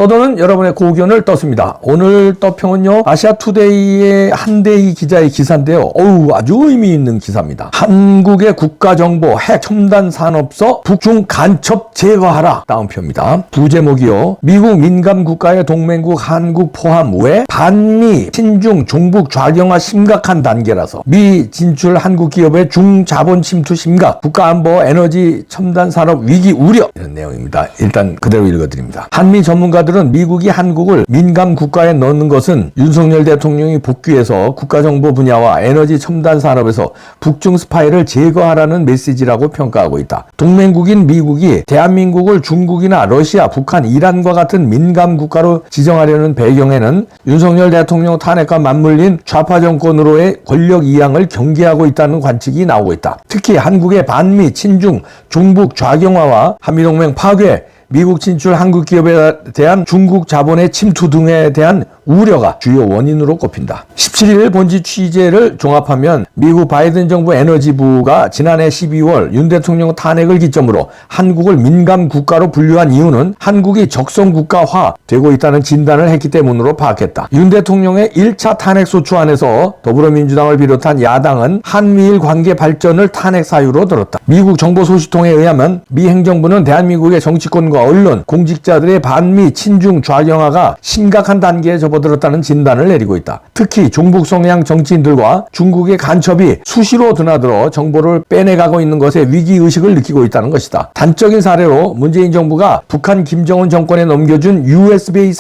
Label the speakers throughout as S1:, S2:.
S1: 떠도는 여러분의 고견을 떴습니다. 오늘 떠평은요, 아시아투데이의 한대희 기자의 기사인데요. 아주 의미 있는 기사입니다. 한국의 국가정보 핵 첨단 산업서 북중 간첩 제거하라. 다운표입니다. 부제목이요, 미국 민감 국가의 동맹국 한국 포함 왜 반미 친중 종북 좌경화 심각한 단계라서 미 진출 한국 기업의 중자본 침투 심각, 국가안보 에너지 첨단 산업 위기 우려, 이런 내용입니다. 일단 그대로 읽어드립니다. 한미 전문가들은 미국이 한국을 민감 국가에 넣는 것은 윤석열 대통령이 복귀해서 국가정보 분야와 에너지 첨단 산업에서 북중 스파이를 제거하라는 메시지라고 평가하고 있다. 동맹국인 미국이 대한민국을 중국이나 러시아, 북한, 이란과 같은 민감 국가로 지정하려는 배경에는 윤석열 대통령 탄핵과 맞물린 좌파 정권으로의 권력 이양을 경계하고 있다는 관측이 나오고 있다. 특히 한국의 반미, 친중, 종북 좌경화와 한미동맹 파괴, 미국 진출 한국 기업에 대한 중국 자본의 침투 등에 대한 우려가 주요 원인으로 꼽힌다. 17일 본지 취재를 종합하면 미국 바이든 정부 에너지부가 지난해 12월 윤 대통령 탄핵을 기점으로 한국을 민감 국가로 분류한 이유는 한국이 적성 국가화 되고 있다는 진단을 했기 때문으로 파악했다. 윤 대통령의 1차 탄핵 소추안에서 더불어민주당을 비롯한 야당은 한미일 관계 발전을 탄핵 사유로 들었다. 미국 정보소식통에 의하면 미 행정부는 대한민국의 정치권과 언론, 공직자들의 반미, 친중, 좌경화가 심각한 단계에 접어들었다는 진단을 내리고 있다. 특히 종북 성향 정치인들과 중국의 간첩이 수시로 드나들어 정보를 빼내가고 있는 것에 위기의식을 느끼고 있다는 것이다. 단적인 사례로 문재인 정부가 북한 김정은 정권에 넘겨준 USB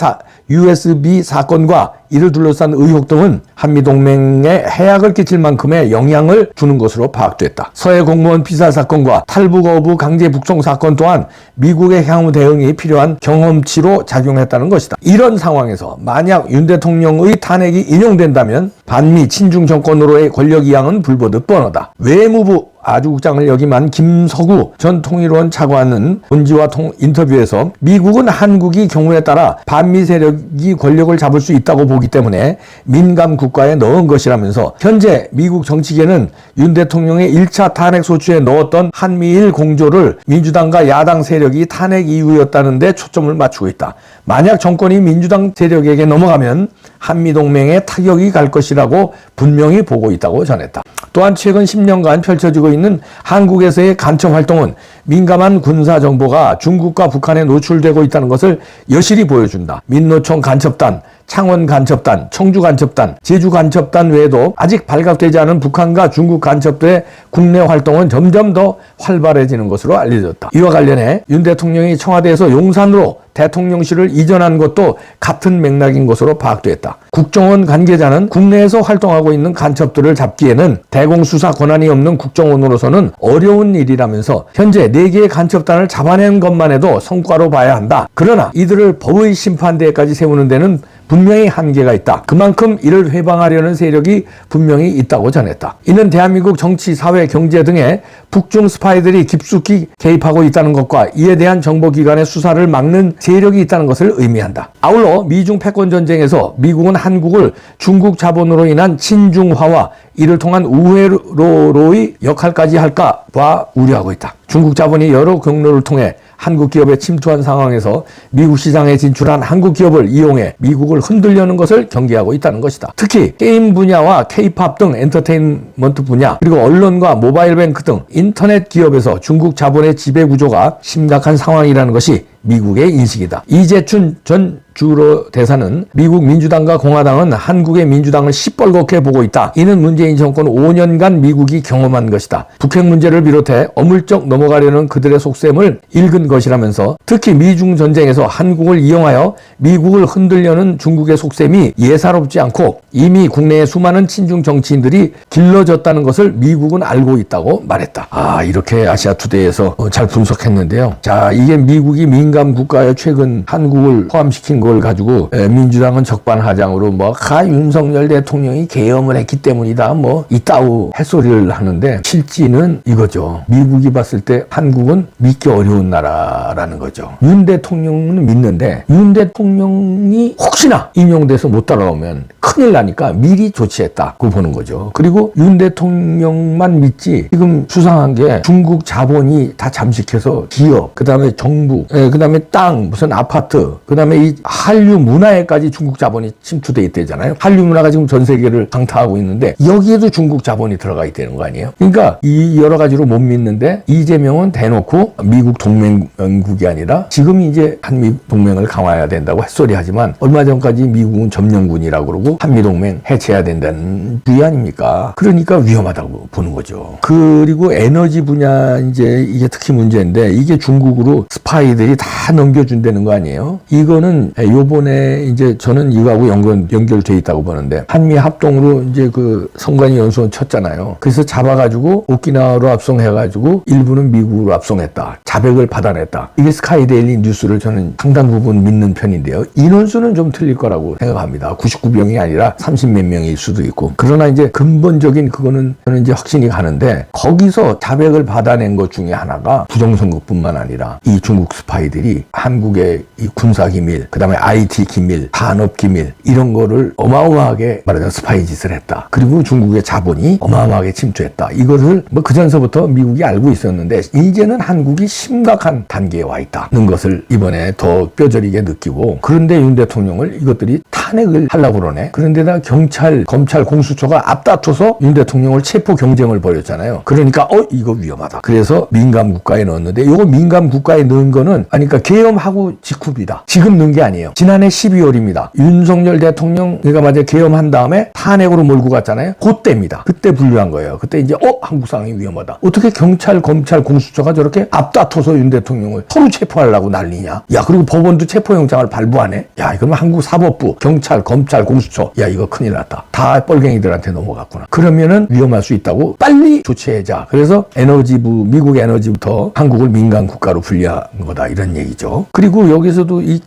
S1: 사건과 이를 둘러싼 의혹 등은 한미동맹에 해악을 끼칠 만큼의 영향을 주는 것으로 파악됐다. 서해 공무원 피살 사건과 탈북 어부 강제 북송 사건 또한 미국의 향후 대응이 필요한 경험치로 작용했다는 것이다. 이런 상황에서 만약 윤 대통령의 탄핵이 인용된다면 반미 친중 정권으로의 권력 이양은 불보듯 뻔하다. 외무부 아주국장을 역임한 김서구 전 통일원 차관은 본지와 인터뷰에서 미국은 한국이 경우에 따라 반미 세력이 권력을 잡을 수 있다고 보기 때문에 민감 국가에 넣은 것이라면서 현재 미국 정치계는 윤 대통령의 1차 탄핵 소추에 넣었던 한미일 공조를 민주당과 야당 세력이 탄핵 이유였다는 데 초점을 맞추고 있다. 만약 정권이 민주당 세력에게 넘어가면 한미동맹에 타격이 갈 것이라고 분명히 보고 있다고 전했다. 또한 최근 10년간 펼쳐지고 있는 한국에서의 간첩 활동은 민감한 군사 정보가 중국과 북한에 노출되고 있다는 것을 여실히 보여준다. 민노총 간첩단, 창원 간첩단, 청주 간첩단, 제주 간첩단 외에도 아직 발각되지 않은 북한과 중국 간첩들의 국내 활동은 점점 더 활발해지는 것으로 알려졌다. 이와 관련해 윤 대통령이 청와대에서 용산으로 대통령실을 이전한 것도 같은 맥락인 것으로 파악됐다. 국정원 관계자는 국내에서 활동하고 있는 간첩들을 잡기에는 대공수사 권한이 없는 국정원으로서는 어려운 일이라면서 현재 4개의 간첩단을 잡아낸 것만 해도 성과로 봐야 한다. 그러나 이들을 법의 심판대에까지 세우는 데는 분명히 한계가 있다. 그만큼 이를 회방하려는 세력이 분명히 있다고 전했다. 이는 대한민국 정치, 사회, 경제 등의 북중 스파이들이 깊숙이 개입하고 있다는 것과 이에 대한 정보기관의 수사를 막는 세력이 있다는 것을 의미한다. 아울러 미중 패권 전쟁에서 미국은 한국을 중국 자본으로 인한 친중화와 이를 통한 우회로의 역할까지 할까 봐 우려하고 있다. 중국 자본이 여러 경로를 통해 한국 기업에 침투한 상황에서 미국 시장에 진출한 한국 기업을 이용해 미국을 흔들려는 것을 경계하고 있다는 것이다. 특히 게임 분야와 K-팝 등 엔터테인먼트 분야, 그리고 언론과 모바일 뱅크 등 인터넷 기업에서 중국 자본의 지배 구조가 심각한 상황이라는 것이 미국의 인식이다. 이재춘 전 주로 대사는 미국 민주당과 공화당은 한국의 민주당을 시뻘겋게 보고 있다. 이는 문재인 정권 5년간 미국이 경험한 것이다. 북핵 문제를 비롯해 어물쩍 넘어가려는 그들의 속셈을 읽은 것이라면서 특히 미중 전쟁에서 한국을 이용하여 미국을 흔들려는 중국의 속셈이 예사롭지 않고 이미 국내의 수많은 친중 정치인들이 길러졌다는 것을 미국은 알고 있다고 말했다. 이렇게 아시아투데이에서 잘 분석했는데요. 자, 이게 미국이 민감 국가에 최근 한국을 포함시킨 걸 가지고 민주당은 적반하장으로 윤석열 대통령이 계엄을 했기 때문이다 이따우 햇소리를 하는데 실지는 이거죠. 미국이 봤을 때 한국은 믿기 어려운 나라라는 거죠. 윤 대통령은 믿는데 윤 대통령이 혹시나 인용돼서 못 따라오면 큰일 나니까 미리 조치했다. 그거 보는 거죠. 그리고 윤 대통령만 믿지 지금 수상한 게 중국 자본이 다 잠식해서 기업, 그 다음에 정부, 그 다음에 땅, 무슨 아파트, 그 다음에 이 한류 문화에까지 중국 자본이 침투돼 있대잖아요. 한류 문화가 지금 전 세계를 강타하고 있는데 여기에도 중국 자본이 들어가 있다는 거 아니에요? 그러니까 이 여러 가지로 못 믿는데 이재명은 대놓고 미국 동맹국이 아니라 지금 이제 한미 동맹을 강화해야 된다고 햇소리 하지만 얼마 전까지 미국은 점령군이라고 그러고 한미 동맹 해체해야 된다는 주의 아닙니까? 그러니까 위험하다고 보는 거죠. 그리고 에너지 분야 이제 이게 특히 문제인데 이게 중국으로 스파이들이 다 넘겨준다는 거 아니에요? 이거는 요번에 이제 저는 이거하고 연결돼 있다고 보는데 한미 합동으로 이제 그 성관이 연수원 쳤잖아요. 그래서 잡아가지고 오키나와로 압송해가지고 일부는 미국으로 압송했다. 자백을 받아냈다. 이게 스카이데일리 뉴스를 저는 상당 부분 믿는 편인데요. 인원수는 좀 틀릴 거라고 생각합니다. 99명이 아니라 30몇 명일 수도 있고. 그러나 이제 근본적인 그거는 저는 이제 확신이 가는데 거기서 자백을 받아낸 것 중에 하나가 부정선거뿐만 아니라 이 중국 스파이들이 한국의 이 군사기밀, 그 다음에 IT 기밀, 산업기밀 이런 거를 어마어마하게 말하자면 스파이 짓을 했다. 그리고 중국의 자본이 어마어마하게 침투했다. 이것을 뭐 그전서부터 미국이 알고 있었는데 이제는 한국이 심각한 단계에 와 있다는 것을 이번에 더 뼈저리게 느끼고 그런데 윤 대통령을 이것들이 탄핵을 하려고 그러네. 그런데다 경찰, 검찰, 공수처가 앞다퉈서 윤 대통령을 체포 경쟁을 벌였잖아요. 그러니까 이거 위험하다. 그래서 민감 국가에 넣었는데 이거 민감 국가에 넣은 거는 그러니까 계엄하고 직후입니다. 지금 넣은 게 아니에요. 지난해 12월입니다. 윤석열 대통령 그러니까 맞아 계엄한 다음에 탄핵으로 몰고 갔잖아요. 그때입니다. 그때 분류한 거예요. 그때 이제 한국 상황이 위험하다. 어떻게 경찰, 검찰, 공수처가 저렇게 앞다퉈서 윤 대통령을 서로 체포하려고 난리냐? 야, 그리고 법원도 체포영장을 발부하네. 야, 그러면 한국 사법부, 경찰, 검찰, 공수처, 야, 이거 큰일 났다. 다 뻘갱이들한테 넘어갔구나. 그러면은 위험할 수 있다고 빨리 조치하자. 그래서 에너지부, 미국 에너지부터 한국을 민간 국가로 분리한 거다. 이런 얘기죠. 그리고 여기서도 이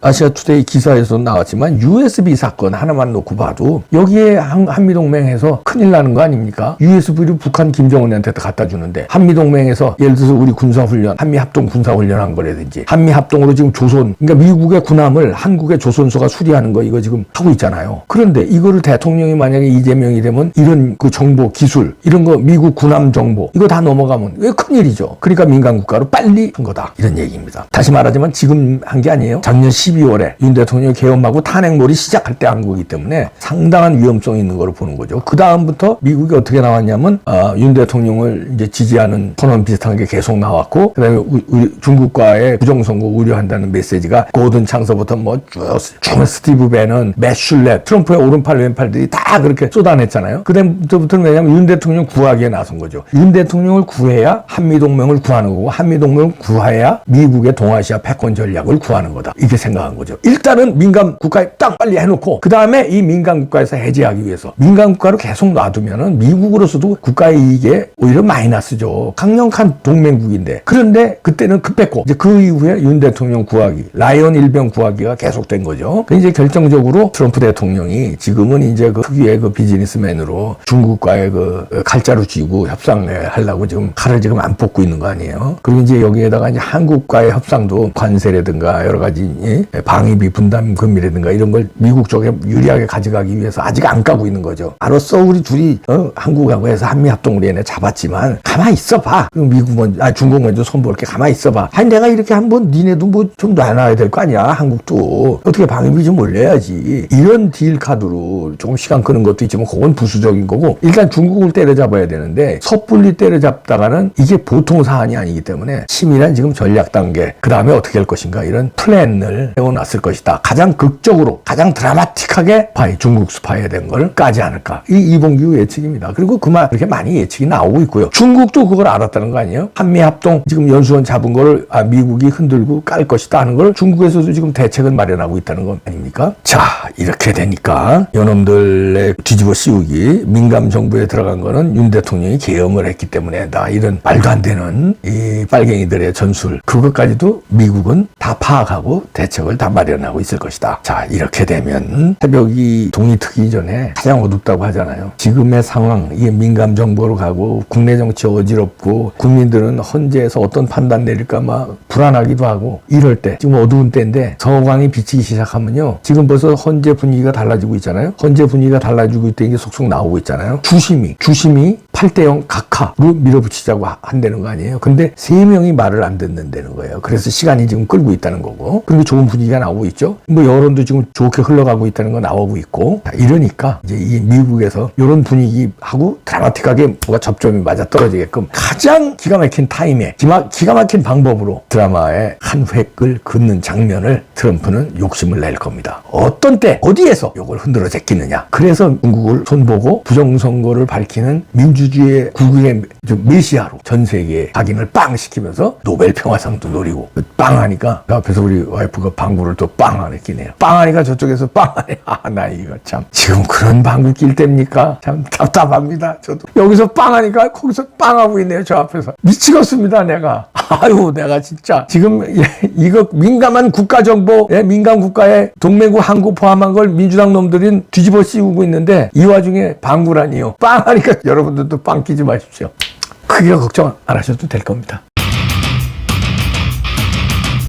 S1: 아시아투데이 기사에서 나왔지만 USB 사건 하나만 놓고 봐도 여기에 한미동맹에서 큰일 나는 거 아닙니까? USB를 북한 김정은한테 갖다 주는데 한미동맹에서 예를 들어서 우리 군사훈련, 한미합동 군사훈련 한 거라든지 한미합동으로 지금 조선, 그러니까 미국의 군함을 한국의 조선소가 수리하는 거 이거 지금 하고 있잖아요. 그런데 이거를 대통령이 만약에 이재명이 되면 이런 그 정보, 기술 이런 거 미국 군함 정보 이거 다 넘어가면 왜 큰일이죠. 그러니까 민간국가로 빨리 한 거다. 이런 얘기입니다. 다시 말하자면 지금 한 게 아니에요. 작년 12월에 윤 대통령이 계엄하고 탄핵몰이 시작할 때 한 거기 때문에 상당한 위험성이 있는 거로 보는 거죠. 그 다음부터 미국이 어떻게 나왔냐면 윤 대통령을 이제 지지하는 선언 비슷한 게 계속 나왔고 그다음에 우리 중국과의 부정선거 우려한다는 메시지가 고든 창서부터 쭉 스티브 배넌, 맷 슐렛, 트럼프의 오른팔 왼팔들이 다 그렇게 쏟아냈잖아요. 그때부터는 왜냐하면 윤 대통령 구하기에 나선 거죠. 윤 대통령을 구해야 한미동맹을 구하는 거고 한미동맹을 구해야 미국의 동아시아 패권 전략을 구하는 거다. 이렇게 생각한 거죠. 일단은 민간 국가에 딱 빨리 해놓고 그 다음에 이 민간 국가에서 해제하기 위해서 민간 국가로 계속 놔두면은 미국으로서도 국가의 이익에 오히려 마이너스죠. 강력한 동맹국인데 그런데 그때는 급했고 이제 그 이후에 윤 대통령 구하기, 라이언 일병 구하기가 계속된 거죠. 이제 결정적으로 트럼프 대통령이 지금은 이제 그 특유의 그 비즈니스맨으로 중국과의 그 칼자루 쥐고 협상하려고 지금 칼을 지금 안 뽑고 있는 거 아니에요. 그리고 이제 여기에다가 이제 한국과의 협상도 관세라든가 여러 가지 방위비 분담금이라든가 이런 걸 미국 쪽에 유리하게 가져가기 위해서 아직 안 까고 있는 거죠. 알았어, 우리 둘이 한국하고 해서 한미합동으로 얘네 잡았지만 가만히 있어봐. 미국 먼저, 중국 먼저 손볼게. 가만히 있어봐. 아니 내가 이렇게 한번 니네도 뭐 좀 놔놔야 될 거 아니야. 한국도 어떻게 방위비 좀 올려야지. 이런 딜 카드로 조금 시간 끄는 것도 있지만 그건 부수적인 거고 일단 중국을 때려잡아야 되는데 섣불리 때려잡다가는 이게 보통 사안이 아니기 때문에 치밀한 지금 전략 단계 그 다음에 어떻게 할 것인가 이런 플랜을 세워놨을 것이다. 가장 극적으로 가장 드라마틱하게 중국 스파이에 된 걸 까지 않을까. 이봉규 예측입니다. 그리고 그만 그렇게 많이 예측이 나오고 있고요. 중국도 그걸 알았다는 거 아니에요? 한미합동 지금 연수원 잡은 거를 미국이 흔들고 깔 것이다 하는 걸 중국에서도 지금 대책을 마련하고 있다는 거 아닙니까? 자, 이렇게 되니까 요놈들의 뒤집어 씌우기 민감 정부에 들어간 거는 윤 대통령이 계엄을 했기 때문에 나 이런 말도 안 되는 이 빨갱이들의 전술 그것까지도 미국은 다 파악하고 대책을 다 마련하고 있을 것이다. 자, 이렇게 되면 새벽이 동이 트기 전에 가장 어둡다고 하잖아요. 지금의 상황 이게 민감 정부로 가고 국내 정치 어지럽고 국민들은 헌재에서 어떤 판단 내릴까 막 불안하기도 하고 이럴 때 지금 어두운 때인데 서광이 비치기 시작하면요. 지금 벌써 헌재 분위기가 다 달라지고 있잖아요. 헌재 분위기가 달라지고 있다는 게 속속 나오고 있잖아요. 주심이 8대0 각하로 밀어붙이자고 한다는 거 아니에요. 근데 3명이 말을 안 듣는다는 거예요. 그래서 시간이 지금 끌고 있다는 거고. 그리고 좋은 분위기가 나오고 있죠. 뭐 여론도 지금 좋게 흘러가고 있다는 거 나오고 있고. 자, 이러니까 이제 이 미국에서 이런 분위기하고 드라마틱하게 뭐가 접점이 맞아 떨어지게끔 가장 기가 막힌 타임에 기가 막힌 방법으로 드라마의 한 획을 긋는 장면을 트럼프는 욕심을 낼 겁니다. 어떤 때 어디에서 이걸 흔들어 제끼느냐. 그래서 중국을 손보고 부정선거를 밝히는 민주주의의 국익의 메시아로 전 세계에 각인을 빵 시키면서 노벨 평화상도 노리고 빵 하니까 그 앞에서 우리 와이프가 방구를 또 빵 안에 끼네요. 빵 하니까 저쪽에서 빵 안에 나 이거 참 지금 그런 방구 낄 때입니까? 참 답답합니다. 저도 여기서 빵 하니까 거기서 빵 하고 있네요. 저 앞에서 미치겠습니다. 내가 아유 내가 진짜 지금 이거 민감한 국가정보 민감 국가의 동맹국 한국 포함한 걸 민주당 놈들은 뒤집어 씌우고 있는데 이 와중에 방구라니요. 빵 하니까 여러분들도 빵 끼지 마십시오. 크게 걱정 안 하셔도 될 겁니다.